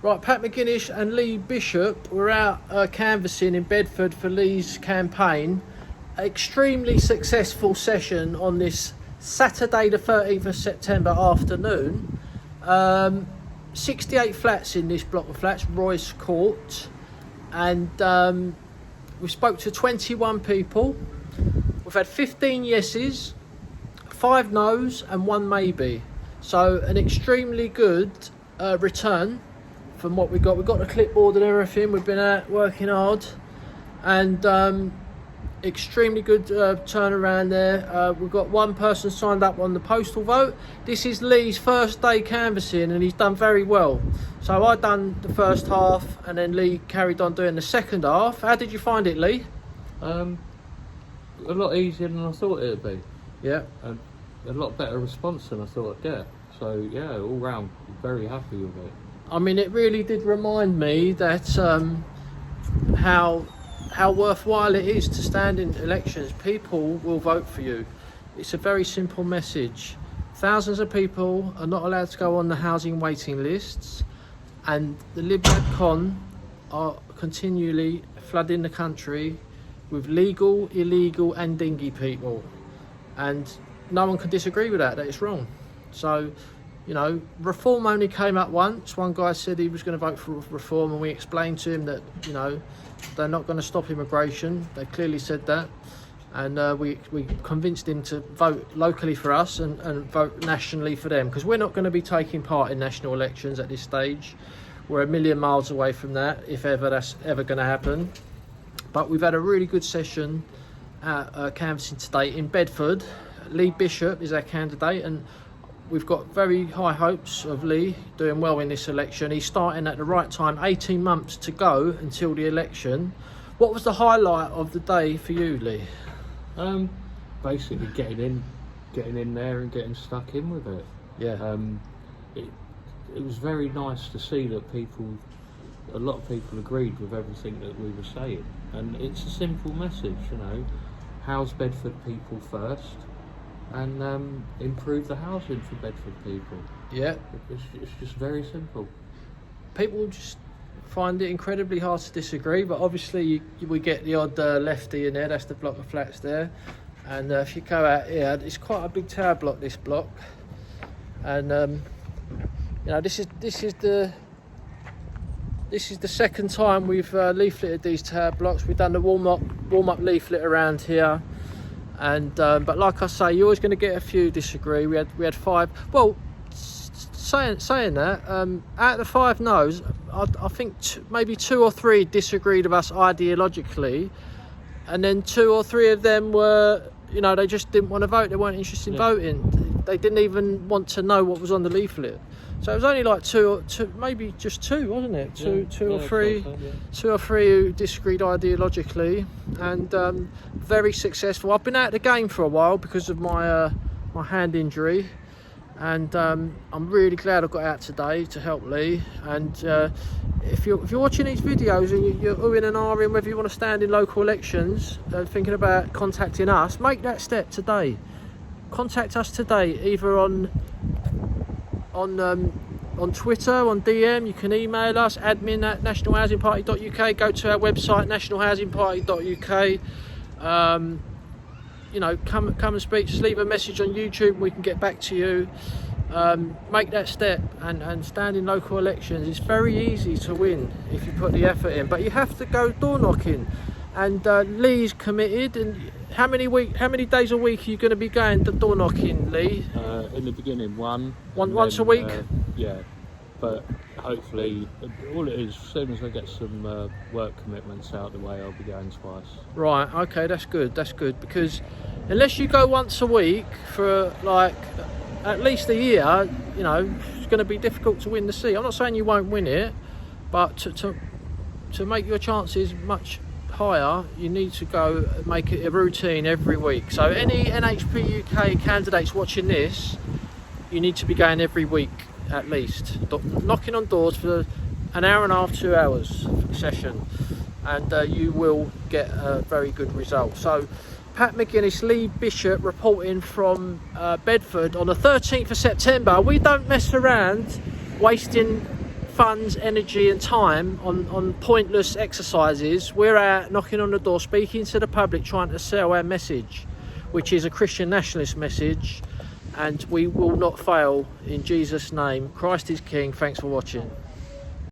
Right, Pat McGuinness and Lee Bishop were out canvassing in Bedford for Lee's campaign. Extremely successful session on this Saturday the 13th of September afternoon. 68 flats in this block of flats, Royce Court. And we spoke to 21 people. We've had 15 yeses, 5 no's and 1 maybe. So an extremely good return from what we got. We've got the clipboard and everything. We've been out working hard, and extremely good turnaround there. We've got 1 person signed up on the postal vote. This is Lee's first day canvassing and he's done very well. So I done the first half and then Lee carried on doing the second half. How did you find it, Lee? A lot easier than I thought it would be. Yeah. And a lot better response than I thought I'd get. So yeah, all round very happy with it. I mean, it really did remind me that how worthwhile it is to stand in elections. People will vote for you. It's a very simple message. Thousands of people are not allowed to go on the housing waiting lists, and the Lib Lab Con are continually flooding the country with legal, illegal and dingy people, and no one can disagree with that it's wrong. So, you know, reform only came up once. One guy said he was going to vote for reform, and we explained to him that, you know, they're not going to stop immigration. They clearly said that, and we convinced him to vote locally for us and vote nationally for them, because we're not going to be taking part in national elections at this stage. We're a million miles away from that, if ever that's ever going to happen. But we've had a really good session at canvassing today in Bedford. Lee Bishop is our candidate, and we've got very high hopes of Lee doing well in this election. He's starting at the right time, 18 months to go until the election. What was the highlight of the day for you, Lee? Basically getting in there and getting stuck in with it. Yeah. It was very nice to see that a lot of people agreed with everything that we were saying. And it's a simple message, you know, house Bedford people first, and improve the housing for Bedford people. Yeah. It's just very simple. People just find it incredibly hard to disagree, but obviously we get the odd lefty in there. That's the block of flats there, and if you go out here, it's quite a big tower block, this block, and you know, this is the second time we've leafleted these tower blocks. We've done the warm up leaflet around here. And but like I say, you're always going to get a few disagree. We had 5. Well, saying that, out of the 5 no's, I think maybe 2 or 3 disagreed with us ideologically, and then 2 or 3 of them were, you know, they just didn't want to vote. They weren't interested in voting. They didn't even want to know what was on the leaflet. So it was only like 2, maybe just 2, wasn't it? Two or three who disagreed ideologically, and very successful. I've been out of the game for a while because of my hand injury, and I'm really glad I got out today to help Lee. And if you're watching these videos and you're oohing and ahhing whether you want to stand in local elections, thinking about contacting us, make that step today. Contact us today, either on Twitter, on DM. You can email us, admin@nationalhousingparty.uk. Go to our website, nationalhousingparty.uk. You know, come and speak. Just leave a message on YouTube and we can get back to you. Make that step and stand in local elections. It's very easy to win if you put the effort in, but you have to go door knocking. And Lee's committed. And how many days a week are you going to be going to door knocking, Lee? In the beginning, once a week. Yeah, but hopefully, all it is, as soon as I get some work commitments out of the way, I'll be going twice. Right. Okay, that's good. That's good, because unless you go once a week for like at least a year, you know, it's going to be difficult to win the seat. I'm not saying you won't win it, but to make your chances much higher, you need to go make it a routine every week. So any NHP UK candidates watching this, you need to be going every week at least, knocking on doors for an hour and a half, 2 hours session, and you will get a very good result. So Pat McGuinness, Lee Bishop reporting from Bedford on the 13th of September. We don't mess around wasting funds, energy and time on pointless exercises, we're out knocking on the door, speaking to the public, trying to sell our message, which is a Christian nationalist message, and we will not fail in Jesus' name. Christ is King. Thanks for watching.